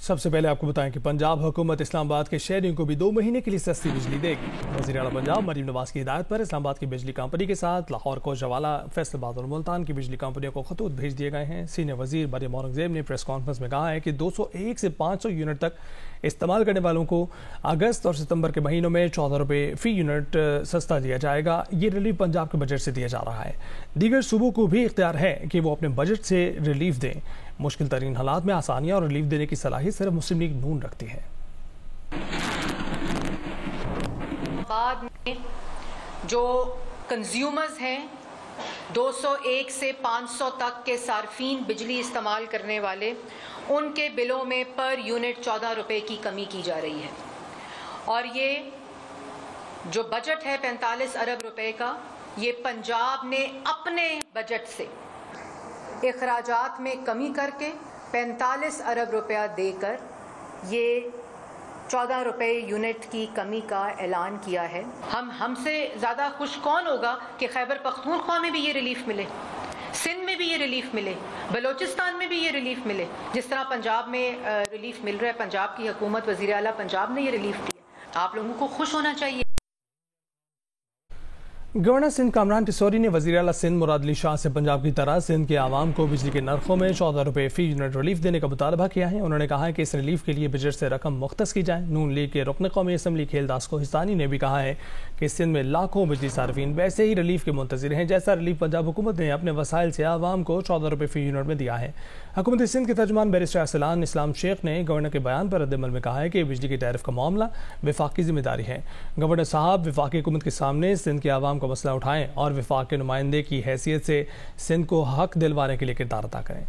سب سے پہلے آپ کو بتائیں کہ پنجاب حکومت اسلام آباد کے شہریوں کو بھی 2 مہینے کے لیے سستی بجلی دے گی۔ وزیر اعلیٰ پنجاب مریم نواز کی ہدایت پر اسلام آباد کی بجلی کمپنی کے ساتھ لاہور، کوچوالا، فیصل آباد اور ملتان کی بجلی کمپنیوں کو خطوط بھیج دیے گئے ہیں۔ سینئر وزیر مریم اورنگزیب نے پریس کانفرنس میں کہا ہے کہ 201 سے 500 یونٹ تک استعمال کرنے والوں کو اگست اور ستمبر کے مہینوں میں 14 روپے فی یونٹ سستا دیا جائے گا۔ یہ ریلیف پنجاب کے بجٹ سے دیا جا رہا ہے۔ دیگر صوبوں کو بھی اختیار ہے کہ وہ اپنے بجٹ سے ریلیف دیں۔ مشکل ترین حالات میں آسانیاں اور ریلیف دینے کی صلاحیت صرف مسلم لیگ نون رکھتی ہے۔ بعد میں جو کنزیومرز ہیں 201 سے 500 تک کے صارفین بجلی استعمال کرنے والے، ان کے بلوں میں پر یونٹ 14 روپے کی کمی کی جا رہی ہے، اور یہ جو بجٹ ہے 45 ارب روپے کا، یہ پنجاب نے اپنے بجٹ سے اخراجات میں کمی کر کے 45 ارب روپیہ دے کر یہ 14 روپے یونٹ کی کمی کا اعلان کیا ہے۔ ہم سے زیادہ خوش کون ہوگا کہ خیبر پختونخوا میں بھی یہ ریلیف ملے، سندھ میں بھی یہ ریلیف ملے، بلوچستان میں بھی یہ ریلیف ملے، جس طرح پنجاب میں ریلیف مل رہا ہے۔ پنجاب کی حکومت، وزیر اعلیٰ پنجاب نے یہ ریلیف دیا، آپ لوگوں کو خوش ہونا چاہیے۔ گورنر سندھ کامران ٹسوری نے وزیر اعلیٰ سندھ مراد علی شاہ سے پنجاب کی طرح سندھ کے عوام کو بجلی کے نرخوں میں 14 روپے فی یونٹ ریلیف دینے کا مطالبہ کیا ہے۔ انہوں نے کہا ہے کہ اس ریلیف کے لیے بجٹ سے رقم مختص کی جائے۔ نون لیگ کے رکن قومی اسمبلی کھیلداس کوہستانی نے بھی کہا ہے کہ سندھ میں لاکھوں بجلی صارفین ویسے ہی ریلیف کے منتظر ہیں جیسا ریلیف پنجاب حکومت نے اپنے وسائل سے عوام کو 14 روپے فی یونٹ میں دیا ہے۔ حکومت سندھ کے ترجمان بیرسٹر ارسلان اسلام شیخ نے گورنر کے بیان پر رد عمل میں کہا ہے کہ بجلی کے ٹیرف کا معاملہ وفاق کی ذمہ داری ہے۔ گورنر صاحب وفاقی حکومت کے سامنے سندھ کے عوام کا مسئلہ اٹھائیں اور وفاق کے نمائندے کی حیثیت سے سندھ کو حق دلوانے کے لیے کردار ادا کریں۔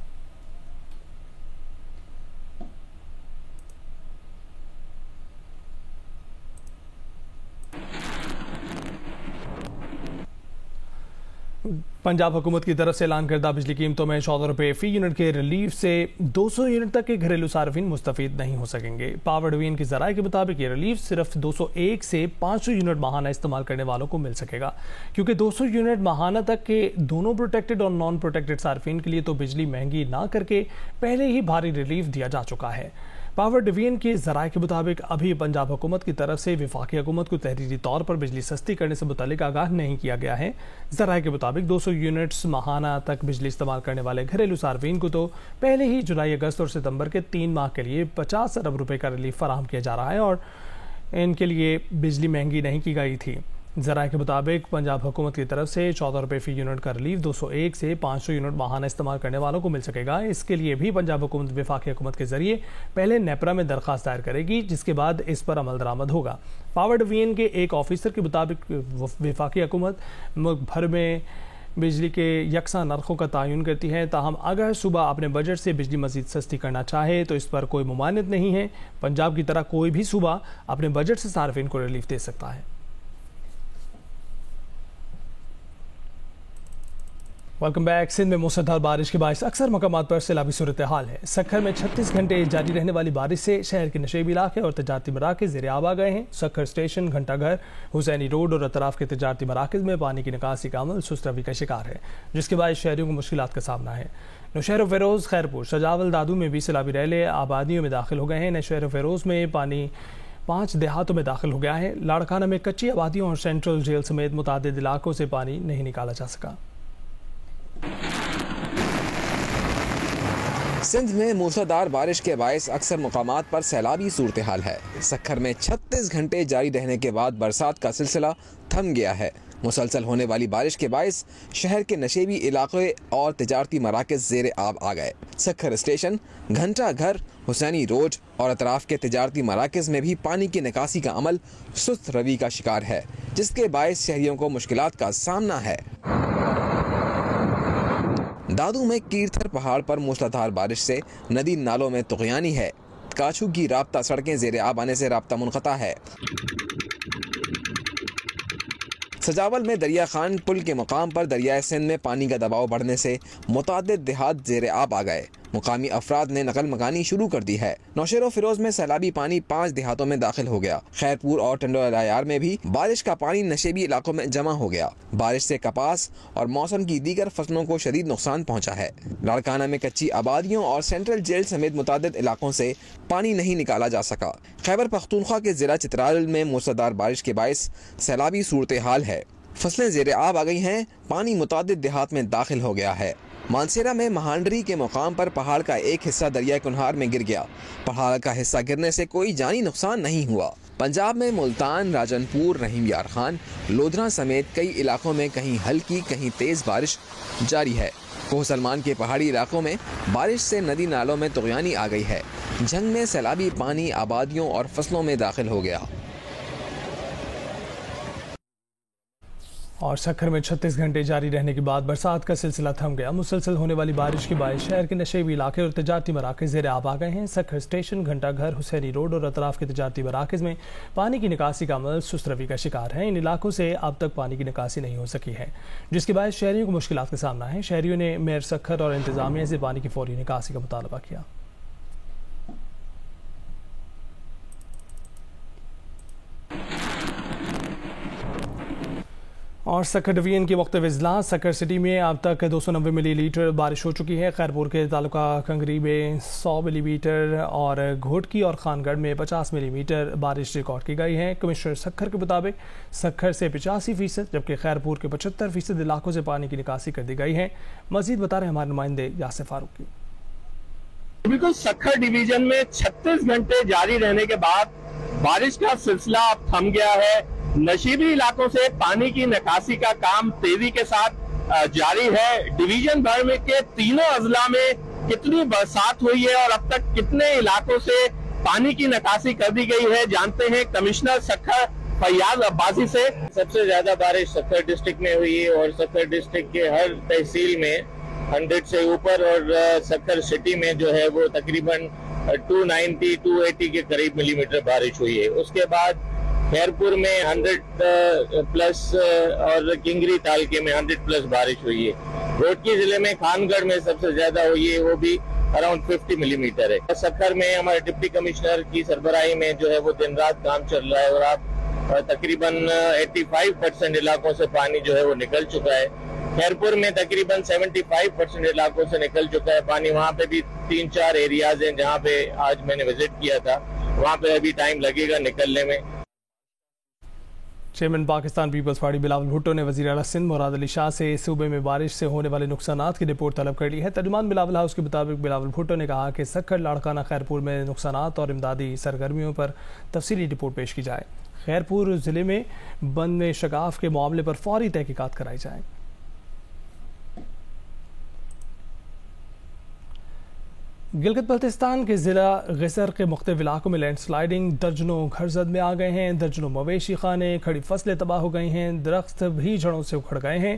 پنجاب حکومت کی طرف سے اعلان کردہ بجلی قیمتوں میں 14 روپے فی یونٹ کے ریلیف سے 200 یونٹ تک کے گھریلو صارفین مستفید نہیں ہو سکیں گے۔ پاور ڈویژن کی ذرائع کے مطابق یہ ریلیف صرف 201 سے 500 یونٹ ماہانہ استعمال کرنے والوں کو مل سکے گا، کیونکہ 200 یونٹ ماہانہ تک کے دونوں پروٹیکٹڈ اور نان پروٹیکٹڈ صارفین کے لیے تو بجلی مہنگی نہ کر کے پہلے ہی بھاری ریلیف دیا جا چکا ہے۔ پاور ڈویژن کے ذرائع کے مطابق ابھی پنجاب حکومت کی طرف سے وفاقی حکومت کو تحریری طور پر بجلی سستی کرنے سے متعلق آگاہ نہیں کیا گیا ہے۔ ذرائع کے مطابق 200 یونٹس ماہانہ تک بجلی استعمال کرنے والے گھریلو صارفین کو تو پہلے ہی جولائی، اگست اور ستمبر کے 3 ماہ کے لیے 50 ارب روپے کا ریلیف فراہم کیا جا رہا ہے، اور ان کے لیے بجلی مہنگی نہیں کی گئی تھی۔ ذرائع کے مطابق پنجاب حکومت کی طرف سے 14 روپے فی یونٹ کا ریلیف 201 سے 500 یونٹ ماہانہ استعمال کرنے والوں کو مل سکے گا۔ اس کے لیے بھی پنجاب حکومت وفاقی حکومت کے ذریعے پہلے نیپرا میں درخواست دائر کرے گی، جس کے بعد اس پر عمل درآمد ہوگا۔ پاور ڈویژن کے ایک آفیسر کے مطابق وفاقی حکومت ملک بھر میں بجلی کے یکساں نرخوں کا تعین کرتی ہے، تاہم اگر صوبہ اپنے بجٹ سے بجلی مزید سستی کرنا چاہے تو اس پر کوئی ممانعت نہیں ہے۔ پنجاب کی طرح کوئی بھی صوبہ اپنے بجٹ سے صارفین کو ریلیف دے سکتا ہے۔ Welcome back. سندھ میں موسلادھار بارش کے باعث اکثر مقامات پر سیلابی صورتحال ہے۔ سکھر میں 36 گھنٹے جاری رہنے والی بارش سے شہر کے نشیبی علاقے اور تجارتی مراکز زیر آب آ گئے ہیں۔ سکھر اسٹیشن، گھنٹہ گھر، حسینی روڈ اور اطراف کے تجارتی مراکز میں پانی کی نکاسی کا عمل سست روی کا شکار ہے، جس کے باعث شہریوں کو مشکلات کا سامنا ہے۔ نوشہر و فیروز، خیرپور، شجاول، دادو میں بھی سیلابی ریلے آبادیوں میں داخل ہو گئے ہیں۔ نوشہر و فیروز میں پانی 5 دیہاتوں میں داخل ہو گیا ہے۔ لاڑکانہ میں کچی آبادیوں اور سینٹرل جیل سمیت متعدد علاقوں سے پانی نہیں نکالا جا سکا۔ سندھ میں موسلادھار بارش کے باعث اکثر مقامات پر سیلابی صورتحال ہے۔ سکھر میں 36 گھنٹے جاری رہنے کے بعد برسات کا سلسلہ تھم گیا ہے۔ مسلسل ہونے والی بارش کے باعث شہر کے نشیبی علاقے اور تجارتی مراکز زیر آب آ گئے۔ سکھر اسٹیشن، گھنٹہ گھر، حسینی روڈ اور اطراف کے تجارتی مراکز میں بھی پانی کی نکاسی کا عمل سست روی کا شکار ہے، جس کے باعث شہریوں کو مشکلات کا سامنا ہے۔ دادو میں کیرتھر پہاڑ پر موسلادھار بارش سے ندی نالوں میں طغیانی ہے۔ کاچھو کی رابطہ سڑکیں زیر آب آنے سے رابطہ منقطع ہے۔ سجاول میں دریا خان پل کے مقام پر دریائے سندھ میں پانی کا دباؤ بڑھنے سے متعدد دیہات زیر آب آ گئے۔ مقامی افراد نے نقل مکانی شروع کر دی ہے۔ نوشہر و فیروز میں سیلابی پانی 5 دیہاتوں میں داخل ہو گیا۔ خیرپور اور ٹنڈو عیار میں بھی بارش کا پانی نشیبی علاقوں میں جمع ہو گیا۔ بارش سے کپاس اور موسم کی دیگر فصلوں کو شدید نقصان پہنچا ہے۔ لاڑکانہ میں کچی آبادیوں اور سینٹرل جیل سمیت متعدد علاقوں سے پانی نہیں نکالا جا سکا۔ خیبر پختونخوا کے ضلع چترال میں موسلادھار بارش کے باعث سیلابی صورتحال ہے۔ فصلیں زیر آب آ گئی ہیں، پانی متعدد دیہات میں داخل ہو گیا ہے۔ مانسیرا میں مہانڈری کے مقام پر پہاڑ کا ایک حصہ دریائے کنہار میں گر گیا۔ پہاڑ کا حصہ گرنے سے کوئی جانی نقصان نہیں ہوا۔ پنجاب میں ملتان، راجن پور، رحیم یار خان، لودھرا سمیت کئی علاقوں میں کہیں ہلکی کہیں تیز بارش جاری ہے۔ کوہ سلمان کے پہاڑی علاقوں میں بارش سے ندی نالوں میں طغیانی آ گئی ہے۔ جھنگ میں سیلابی پانی آبادیوں اور فصلوں میں داخل ہو گیا۔ اور سکھر میں 36 گھنٹے جاری رہنے کے بعد برسات کا سلسلہ تھم گیا۔ مسلسل ہونے والی بارش کے باعث شہر کے نشیبی علاقے اور تجارتی مراکز زیر آب آ گئے ہیں۔ سکھر اسٹیشن، گھنٹہ گھر، حسینی روڈ اور اطراف کے تجارتی مراکز میں پانی کی نکاسی کا عمل سست روی کا شکار ہے۔ ان علاقوں سے اب تک پانی کی نکاسی نہیں ہو سکی ہے، جس کے باعث شہریوں کو مشکلات کا سامنا ہے۔ شہریوں نے میئر سکھر اور انتظامیہ سے پانی کی فوری نکاسی کا مطالبہ کیا۔ اور سکھر ڈویژن کے وقت اجلاس، سکھر سٹی میں اب تک 290 ملی لیٹر بارش ہو چکی ہے۔ خیرپور کے تعلقہ کنگری میں 100 ملی میٹر اور گھوٹکی اور خان گڑھ میں 50 ملی میٹر بارش ریکارڈ کی گئی ہے۔ کمشنر سکھر کے مطابق سکھر سے 85% جبکہ خیرپور کے 75% علاقوں سے پانی کی نکاسی کر دی گئی ہے۔ مزید بتا رہے ہمارے نمائندے یاسر فاروقی۔ بالکل سکھر ڈویژن میں 36 گھنٹے جاری رہنے کے بعد بارش کا سلسلہ اب تھم گیا ہے۔ نشیبی علاقوں سے پانی کی نکاسی کا کام تیزی کے ساتھ جاری ہے۔ ڈویژن بھر میں کے تینوں اضلاع میں کتنی برسات ہوئی ہے اور اب تک کتنے علاقوں سے پانی کی نکاسی کر دی گئی ہے، جانتے ہیں کمشنر سکھر فیاض عباسی سے۔ سب سے زیادہ بارش سکھر ڈسٹرکٹ میں ہوئی ہے اور سکھر ڈسٹرکٹ کے ہر تحصیل میں 100 سے اوپر، اور سکھر سٹی میں جو ہے وہ تقریباً 280 کے قریب ملی میٹر بارش ہوئی ہے۔ اس کے بعد خیرپور میں 100 پلس اور کنگری تالکے میں 100 پلس بارش ہوئی ہے۔ گھوٹکی ضلع میں خان گڑھ میں سب سے زیادہ ہوئی ہے، وہ بھی اراؤنڈ 50 ملی میٹر ہے۔ سکھر میں ہمارے ڈپٹی کمشنر کی سربراہی میں جو ہے وہ دن رات کام چل رہا ہے اور اب تقریباً 85% علاقوں سے پانی جو ہے وہ نکل چکا ہے۔ خیرپور میں تقریباً 75% علاقوں سے نکل چکا ہے پانی۔ وہاں پہ بھی 3-4 ایریاز ہیں جہاں پہ آج میں نے وزٹ کیا تھا، وہاں پہ ابھی ٹائم لگے گا نکلنے میں۔ چیئرمین پاکستان پیپلز پارٹی بلاول بھٹو نے وزیر اعلیٰ سندھ مراد علی شاہ سے صوبے میں بارش سے ہونے والے نقصانات کی رپورٹ طلب کر لی ہے۔ ترجمان بلاول ہاؤس کے مطابق بلاول بھٹو نے کہا کہ سکھر، لاڑکانہ، خیرپور میں نقصانات اور امدادی سرگرمیوں پر تفصیلی رپورٹ پیش کی جائے۔ خیرپور ضلع میں بند میں شگاف کے معاملے پر فوری تحقیقات کرائی جائیں۔ گلگت بلتستان کے ضلع غسر کے مختلف علاقوں میں لینڈ سلائیڈنگ، درجنوں گھر زد میں آ گئے ہیں، درجنوں مویشی خانے، کھڑی فصلیں تباہ ہو گئی ہیں، درخت بھی جڑوں سے اکھڑ گئے ہیں۔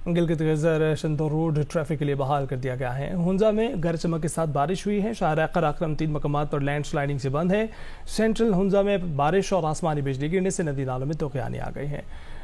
گلگت غزر شنتور روڈ ٹریفک کے لیے بحال کر دیا گیا ہے۔ ہنزا میں گرج چمک کے ساتھ بارش ہوئی ہے۔ شاہراہ قراقرم 3 مقامات پر لینڈ سلائیڈنگ سے بند ہے۔ سینٹرل ہنزا میں بارش اور آسمانی بجلی گرنے سے ندی نالوں میں طغیانی آ گئی ہے۔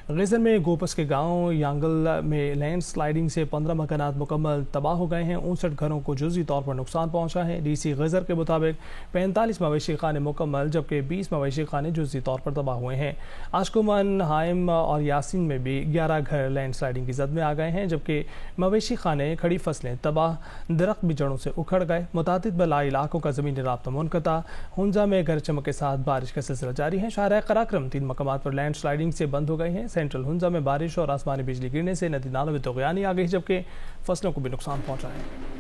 غزر میں گوپس کے گاؤں یانگل میں لینڈ سلائیڈنگ سے 15 مکانات مکمل تباہ ہو گئے ہیں۔ 59 گھروں کو جزوی طور پر نقصان پہنچا ہے۔ ڈی سی غزر کے مطابق 45 مویشی خانے مکمل جبکہ 20 مویشی خانے جزوی طور پر تباہ ہوئے ہیں۔ آشکومن، ہائم اور یاسین میں بھی 11 گھر لینڈ سلائیڈنگ کی زد میں آ گئے ہیں جبکہ مویشی خانے، کھڑی فصلیں تباہ، درخت بھی جڑوں سے اکھڑ گئے۔ متعدد بلائی علاقوں کا زمینی رابطہ منقطع۔ ہنزا میں گرج چمک کے ساتھ بارش کا سلسلہ جاری ہے۔ شاہراہ قراقرم 3 مقامات پر لینڈ سلائیڈنگ سے بند ہو گئے ہیں۔ سینٹرل ہنزا میں بارش اور آسمانی بجلی گرنے سے ندی نالوں میں طغیانی آ گئی جبکہ فصلوں کو بھی نقصان پہنچا ہے۔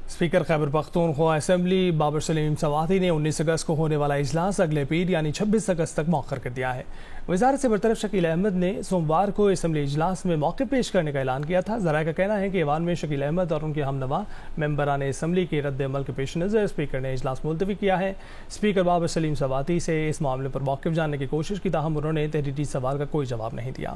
اسپیکر خیبر پختونخوا اسمبلی بابر سلیم سواتی نے 19 اگست کو ہونے والا اجلاس اگلے پیر یعنی 26 اگست تک مؤخر کر دیا ہے۔ وزارت سے برطرف شکیل احمد نے سوموار کو اسمبلی اجلاس میں موقف پیش کرنے کا اعلان کیا تھا۔ ذرائع کا کہنا ہے کہ ایوان میں شکیل احمد اور ان کے ہمنوا ممبران اسمبلی کے رد عمل کے پیش نظر اسپیکر نے اجلاس ملتوی کیا ہے۔ اسپیکر بابر سلیم سواتی سے اس معاملے پر موقف جاننے کی کوشش کی، تاہم انہوں نے تحریری سوال کا کوئی جواب نہیں دیا۔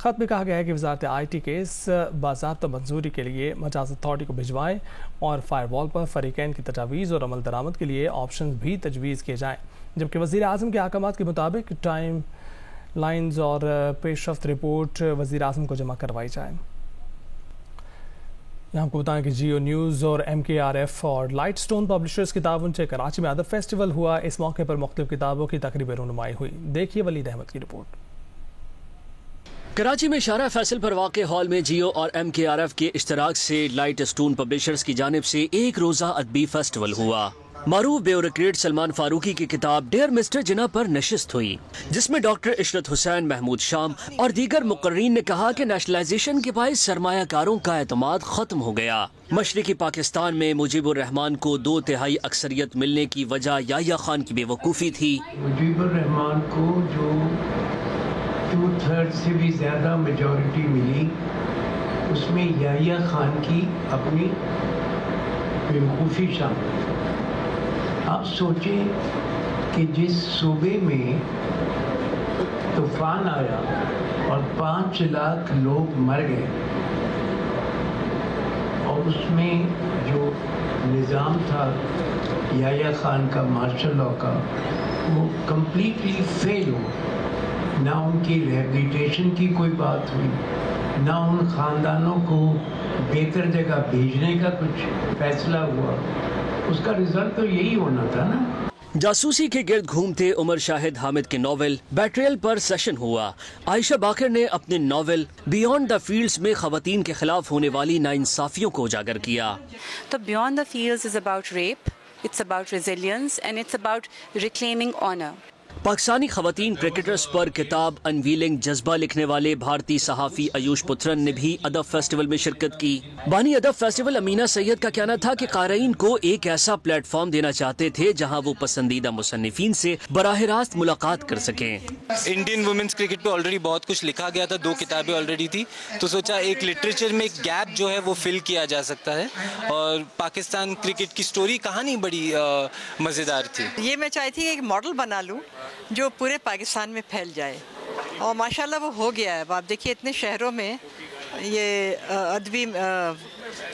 خط میں کہا گیا ہے کہ وزارت IT کیس باضابطہ منظوری کے لیے مجاز اتھارٹی کو بھجوائیں اور فائر وال پر فریقین کی تجاویز اور عمل درآمد کے لیے آپشنز بھی تجویز کیے جائیں، جبکہ وزیر اعظم کے احکامات کے مطابق ٹائم لائنز اور پیش رفت رپورٹ وزیر اعظم کو جمع کروائی جائے۔ یہاں آپ کو بتائیں کہ جیو نیوز اور MKRF اور لائٹ سٹون پبلشرز کے تعاون سے کراچی میں ادب فیسٹیول ہوا۔ اس موقع پر مختلف کتابوں کی تقریبی رونمائی ہوئی۔ دیکھیے ولید احمد کی رپورٹ۔ کراچی میں شارع فیصل پر واقع ہال میں جیو اور MKRF کے اشتراک سے لائٹ سٹون پبلشرز کی جانب سے ایک روزہ ادبی فیسٹیول ہوا۔ معروف بیوروکریٹ سلمان فاروقی کی کتاب ڈیئر مسٹر جناح پر نشست ہوئی، جس میں ڈاکٹر عشرت حسین، محمود شام اور دیگر مقررین نے کہا کہ نیشنلائزیشن کے باعث سرمایہ کاروں کا اعتماد ختم ہو گیا۔ مشرقی پاکستان میں مجیب الرحمان کو 2/3 اکثریت ملنے کی وجہ یحییٰ خان کی بے وقوفی تھی۔ مجیب الرحمان کو جو 2/3 سے بھی زیادہ میجورٹی ملی، اس میں یحییٰ خان کی اپنی بے وقوفی شامل۔ آپ سوچیں کہ جس صوبے میں طوفان آیا اور 5 لاکھ لوگ مر گئے، اور اس میں جو نظام تھا یحییٰ خان کا مارشل لاء کا، وہ کمپلیٹلی فیل ہو، نہ ان کی ریہیبلیٹیشن کی کوئی بات ہوئی، نہ ان خاندانوں کو بہتر جگہ بھیجنے کا کچھ فیصلہ ہوا۔ اس کا رزلٹ تو یہی ہونا تھا نا۔ جاسوسی کے گرد گھومتے عمر شاہد حامد کے ناول بیٹریل پر سیشن ہوا۔ عائشہ باقر نے اپنے ناول بیونڈ دا فیلڈز میں خواتین کے خلاف ہونے والی ناانصافیوں کو اجاگر کیا۔ تو beyond the fields is about rape, it's about resilience and it's about reclaiming honour. Pakistani خواتین کرکٹرز پر کتاب انویلنگ جذبہ لکھنے والے بھارتی صحافی ایوش پترن نے بھی ادب فیسٹیول میں شرکت کی۔ بانی ادب فیسٹیول امینہ سید کا کہنا تھا کہ قارئین کو ایک ایسا پلیٹ فارم دینا چاہتے تھے جہاں وہ پسندیدہ مصنفین سے براہ راست ملاقات کر سکیں۔ انڈین وومنس کرکٹ پہ آلریڈی بہت کچھ لکھا گیا تھا، 2 کتابیں آلریڈی تھی، تو سوچا ایک لٹریچر میں ایک گیپ جو ہے وہ فل کیا جا سکتا ہے، اور پاکستان کرکٹ کی سٹوری کہانی بڑی مزیدار تھی۔ یہ میں چاہتی ہوں ایک ماڈل بنا لوں جو پورے پاکستان میں پھیل جائے، اور ماشاءاللہ وہ ہو گیا ہے۔ آپ دیکھیے اتنے شہروں میں یہ ادبی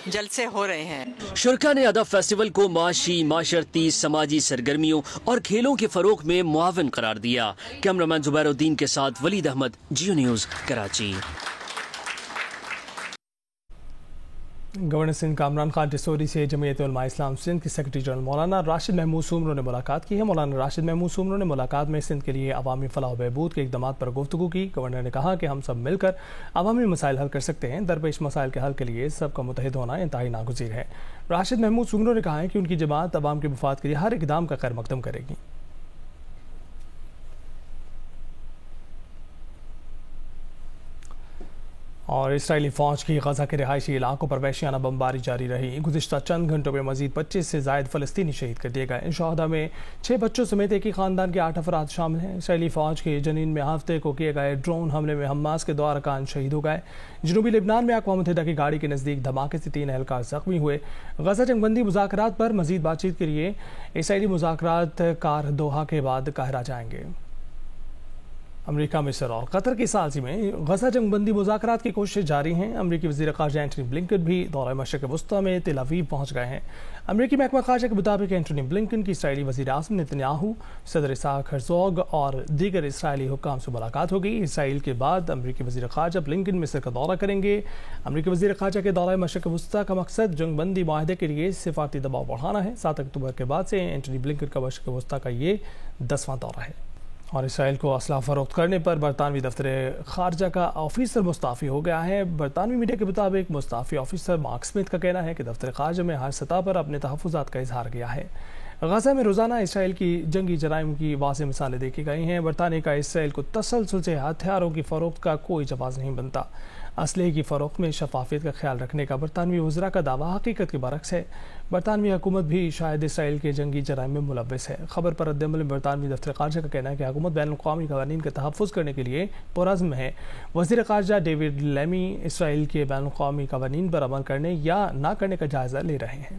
جلسے ہو رہے ہیں۔ شرکا نے ادب فیسٹیول کو معاشی، معاشرتی، سماجی سرگرمیوں اور کھیلوں کے فروغ میں معاون قرار دیا۔ کیمرامین زبیر الدین کے ساتھ ولید احمد، جیو نیوز، کراچی۔ گورنر سندھ کامران خان ٹیسوری سے جمعیت علماء اسلام سندھ کے سیکرٹری جنرل مولانا راشد محمود سومرو نے ملاقات کی ہے۔ مولانا راشد محمود سومرو نے ملاقات میں سندھ کے لیے عوامی فلاح و بہبود کے اقدامات پر گفتگو کی۔ گورنر نے کہا کہ ہم سب مل کر عوامی مسائل حل کر سکتے ہیں، درپیش مسائل کے حل کے لیے سب کا متحد ہونا انتہائی ناگزیر ہے۔ راشد محمود سومرو نے کہا ہے کہ ان کی جماعت عوام کے مفاد کے لیے ہر اقدام کا خیر مقدم کرے گی۔ اور اسرائیلی فوج کی غزہ کے رہائشی علاقوں پر وحشیانہ بمباری جاری رہی۔ گزشتہ چند گھنٹوں میں مزید 25 سے زائد فلسطینی شہید کر دیے گئے۔ شہداء میں 6 بچوں سمیت ایک ہی خاندان کے 8 افراد شامل ہیں۔ اسرائیلی فوج کے جنین میں ہفتے کو کیے گئے ڈرون حملے میں حماس کے 2 ارکان شہید ہو گئے۔ جنوبی لبنان میں اقوام متحدہ کی گاڑی کے نزدیک دھماکے سے 3 اہلکار زخمی ہوئے۔ غزہ جنگ بندی مذاکرات پر مزید بات چیت کے لیے اسرائیلی مذاکرات کار دوحہ کے بعد قاہرہ جائیں گے۔ امریکہ، مصر اور قطر کی سازی میں غزہ جنگ بندی مذاکرات کی کوششیں جاری ہیں۔ امریکی وزیر خارجہ اینٹونی بلنکن بھی دورہ مشرق وسطیٰ میں تل ابیب پہنچ گئے ہیں۔ امریکی محکمہ خارجہ کے مطابق اینٹونی بلنکن کی اسرائیلی وزیر اعظم نیتنیاہو، صدر اسحاق ہرزوگ اور دیگر اسرائیلی حکام سے ملاقات ہوگی۔ اسرائیل کے بعد امریکی وزیر خارجہ بلنکن مصر کا دورہ کریں گے۔ امریکی وزیر خارجہ کے دورہ مشرق وسطیٰ کا مقصد جنگ بندی معاہدے کے لیے سفارتی دباؤ بڑھانا ہے۔ 7 اکتوبر کے بعد سے اینٹونی بلنکن کا مشرق وسطیٰ کا یہ 10واں دورہ ہے۔ اور اسرائیل کو اسلحہ فروخت کرنے پر برطانوی دفتر خارجہ کا آفیسر مستعفی ہو گیا ہے۔ برطانوی میڈیا کے مطابق مستعفی آفیسر مارک سمتھ کا کہنا ہے کہ دفتر خارجہ میں ہر سطح پر اپنے تحفظات کا اظہار کیا ہے۔ غزہ میں روزانہ اسرائیل کی جنگی جرائم کی واضح مثالیں دیکھی گئی ہیں۔ برطانیہ کا اسرائیل کو تسلسل سے ہتھیاروں کی فروخت کا کوئی جواز نہیں بنتا۔ اسلحے کی فروخت میں شفافیت کا خیال رکھنے کا برطانوی وزراء کا دعویٰ حقیقت کے برعکس ہے۔ برطانوی حکومت بھی شاید اسرائیل کے جنگی جرائم میں ملوث ہے۔ خبر پر رد عمل میں برطانوی دفتر خارجہ کا کہنا ہے کہ حکومت بین الاقوامی قوانین کا تحفظ کرنے کے لیے پرعزم ہے۔ وزیر خارجہ ڈیوڈ لیمی اسرائیل کے بین الاقوامی قوانین پر عمل کرنے یا نہ کرنے کا جائزہ لے رہے ہیں۔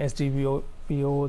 SDPO